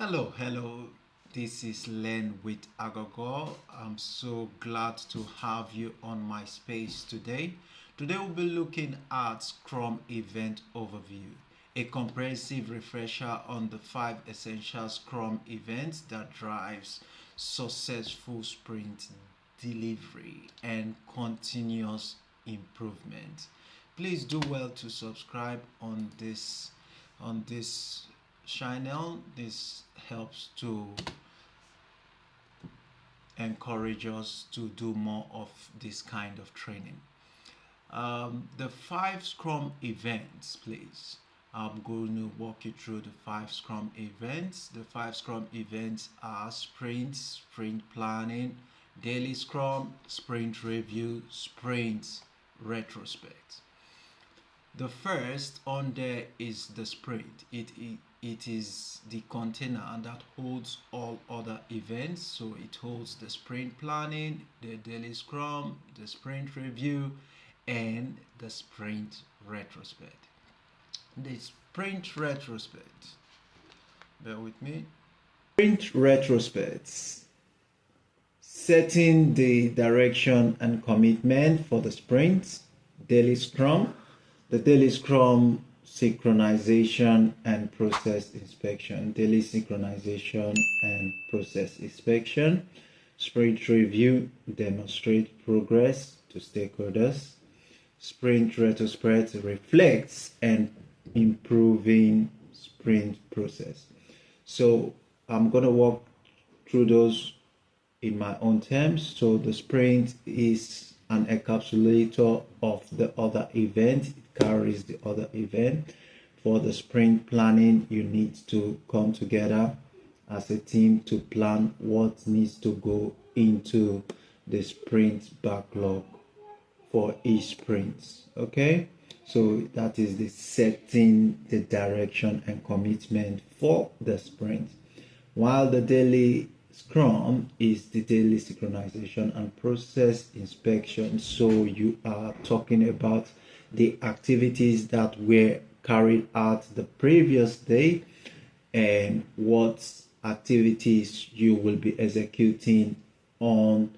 Hello. This is Len with Agogo. I'm so glad to have you on my space today. Today we'll be looking at Scrum Event Overview, a comprehensive refresher on the 5 essential Scrum events that drives successful sprint delivery and continuous improvement. Please do well to subscribe on this channel. This helps to encourage us to do more of this kind of training. The 5 Scrum events, please. I'm going to walk you through the 5 Scrum events. The 5 Scrum events are sprint planning, daily Scrum, sprint review, sprint retrospect. The first on there is the sprint. It is the container that holds all other events. So it holds the sprint planning, the daily Scrum, the sprint review, and the sprint retrospect. The sprint retrospect. Bear with me. Sprint retrospects. Setting the direction and commitment for the sprint. Daily Scrum. The daily Scrum synchronization and process inspection. Daily synchronization and process inspection. Sprint review, demonstrate progress to stakeholders. Sprint retrospect reflects and improving sprint process. So I'm going to walk through those in my own terms. So the sprint is an encapsulator of the other event. It carries the other event. For the sprint planning, you need to come together as a team to plan what needs to go into the sprint backlog for each sprint. Okay, so that is the setting the direction and commitment for the sprint, while the daily Scrum is the daily synchronization and process inspection. So you are talking about the activities that were carried out the previous day and what activities you will be executing on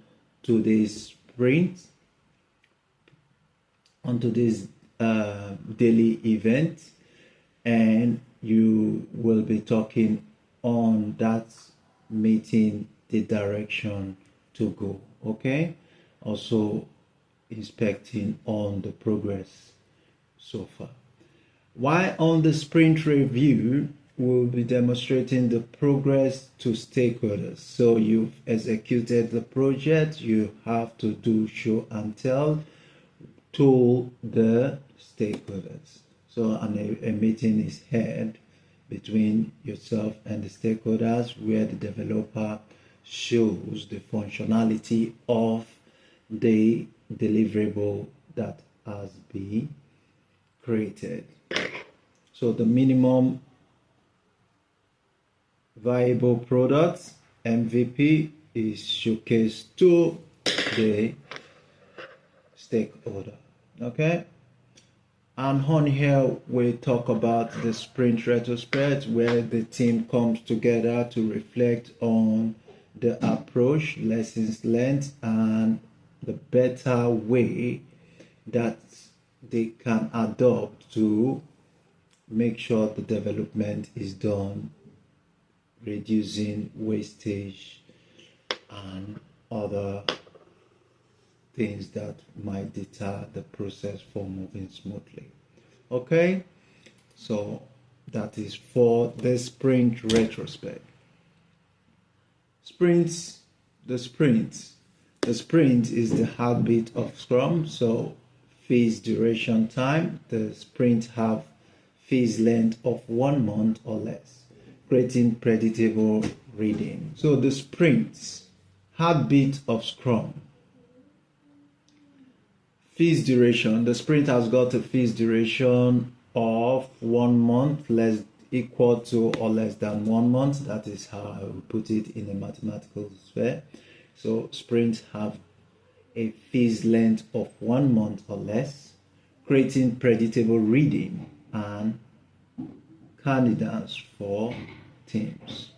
today's sprint, onto this daily event, and you will be talking on that meeting the direction to go. Okay, also inspecting on the progress so far. While on the sprint review, we'll be demonstrating the progress to stakeholders. So you've executed the project, you have to do show and tell to the stakeholders. So a meeting is held between yourself and the stakeholders where the developer shows the functionality of the deliverable that has been created. So the minimum viable product, MVP, is showcased to the stakeholder. Okay, and on here we talk about the sprint retrospect, where the team comes together to reflect on the approach, lessons learned, and the better way that they can adopt to make sure the development is done, reducing wastage and other things that might deter the process from moving smoothly. Okay, so that is for the sprint retrospect. The sprint is the heartbeat of Scrum. So phase duration time, the sprint have phase length of 1 month or less, creating predictable reading. So the sprint's heartbeat of Scrum. Phase duration, the sprint has got a phase duration of 1 month, less equal to or less than 1 month. That is how I would put it in a mathematical sphere. So sprints have a phase length of 1 month or less, creating predictable reading and candidates for teams.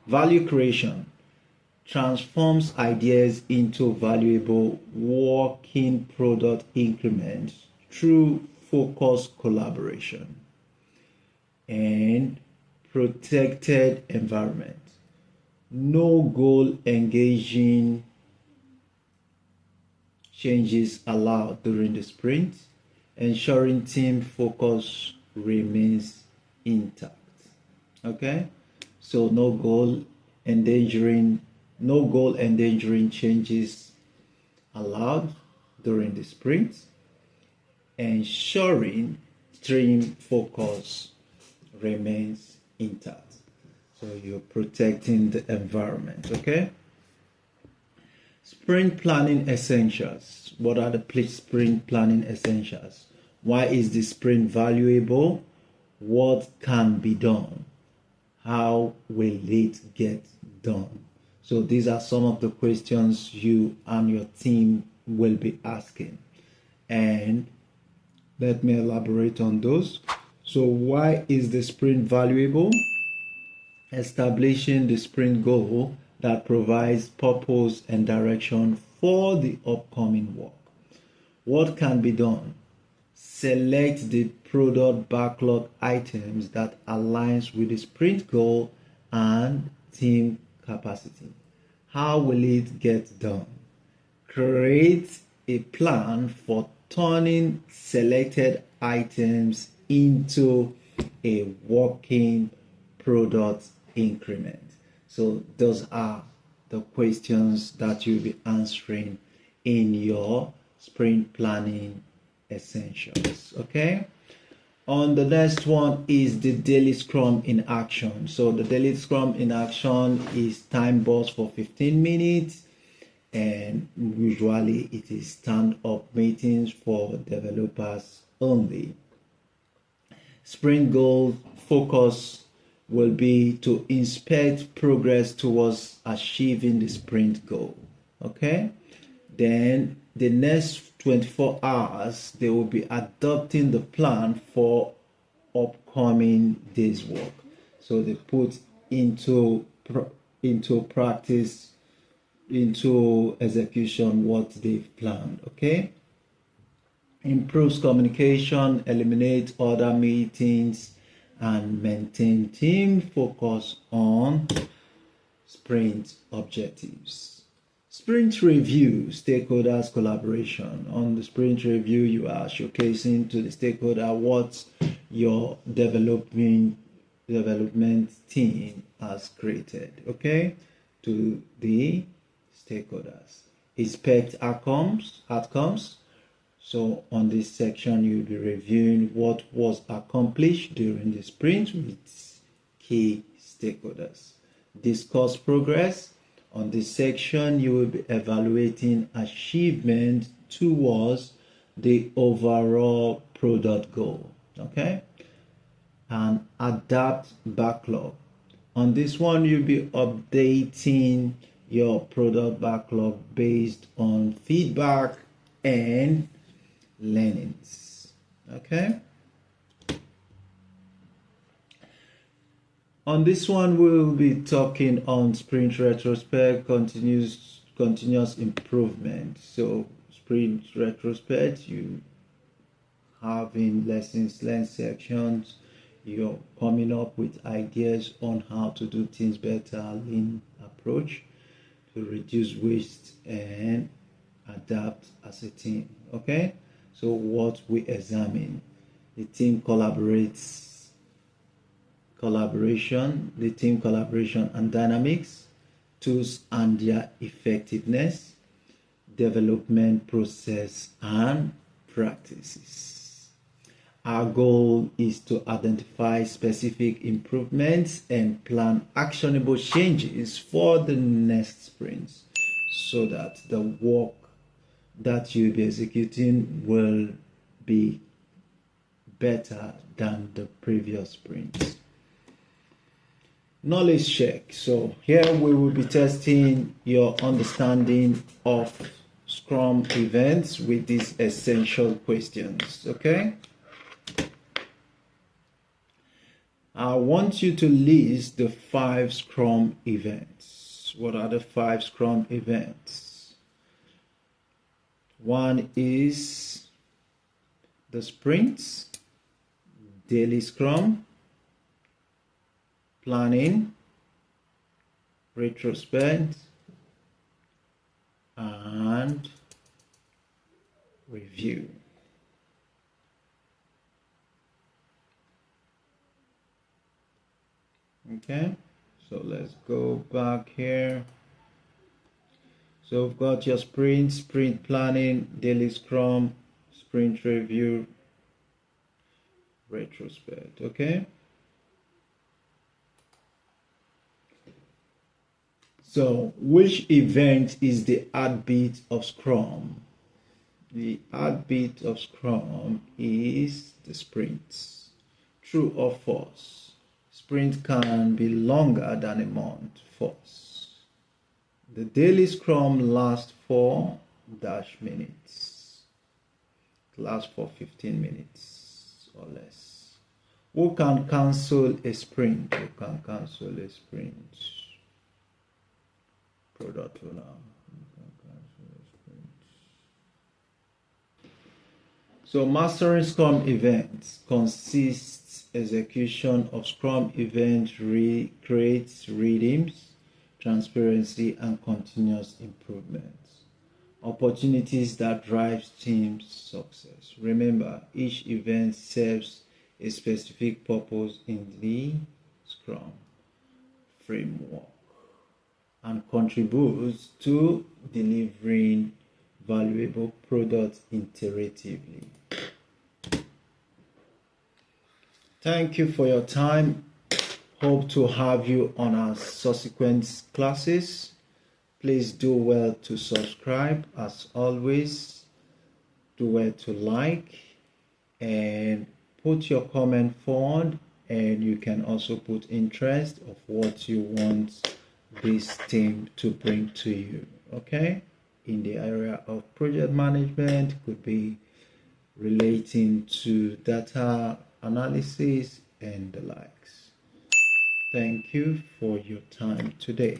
Value creation transforms ideas into valuable working product increments through focused collaboration. And protected environment. No goal engaging changes allowed during the sprint, ensuring team focus remains intact. Okay, so no goal endangering changes allowed during the sprint, ensuring team focus remains intact. So you're protecting the environment. Okay, sprint planning essentials. What are the sprint planning essentials? Why is the sprint valuable? What can be done? How will it get done? So these are some of the questions you and your team will be asking, and let me elaborate on those. So why is the sprint valuable? Establishing the sprint goal that provides purpose and direction for the upcoming work. What can be done? Select the product backlog items that aligns with the sprint goal and team capacity. How will it get done? Create a plan for turning selected items into a working product increment. So those are the questions that you'll be answering in your sprint planning essentials. Okay, on the next one is the daily scrum in action. So the daily scrum in action is time box for 15 minutes, and usually it is stand-up meetings for developers only. Sprint goal focus will be to inspect progress towards achieving the sprint goal. Okay, then the next 24 hours they will be adopting the plan for upcoming day's work. So they put into practice, into execution what they've planned. Okay, improves communication, eliminate other meetings, and maintain team focus on sprint objectives. Sprint review, stakeholders collaboration. On the sprint review, you are showcasing to the stakeholder what your development team has created, okay, to the stakeholders. Inspect outcomes. So on this section, you'll be reviewing what was accomplished during the sprint with key stakeholders. Discuss progress. On this section, you will be evaluating achievement towards the overall product goal. Okay? And adapt backlog. On this one, you'll be updating your product backlog based on feedback and learnings. Okay, on this one we'll be talking on sprint retrospect, continuous improvement. So sprint retrospect, you having lessons learned sections, you're coming up with ideas on how to do things better, lean approach to reduce waste and adapt as a team. Okay, so what we examine, the team collaboration and dynamics, tools and their effectiveness, development process and practices. Our goal is to identify specific improvements and plan actionable changes for the next sprints so that the work that you'll be executing will be better than the previous sprints. Knowledge check. So here we will be testing your understanding of Scrum events with these essential questions. Okay. I want you to list the 5 Scrum events. What are the 5 Scrum events? One is the sprints, daily Scrum, planning, retrospect, and review. Okay, so let's go back here. So we've got your sprint planning, daily Scrum, sprint review, retrospect. Okay, so which event is the heartbeat of Scrum? The heartbeat of Scrum is the sprints. True or false? Sprint can be longer than a month. False. The daily Scrum lasts 4 minutes. It lasts for 15 minutes or less. Who can cancel a sprint? Who can cancel a sprint? Product owner. So mastering Scrum events consists execution of Scrum events creates rhythms, transparency, and continuous improvements. Opportunities that drive team success. Remember, each event serves a specific purpose in the Scrum framework and contributes to delivering valuable products iteratively. Thank you for your time. Hope to have you on our subsequent classes. Please do well to subscribe. As always, do well to like and put your comment forward, and you can also put interest of what you want this team to bring to you. Okay, in the area of project management, could be relating to data analysis and the likes. Thank you for your time today.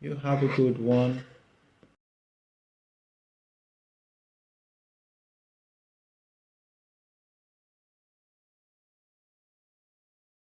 You have a good one.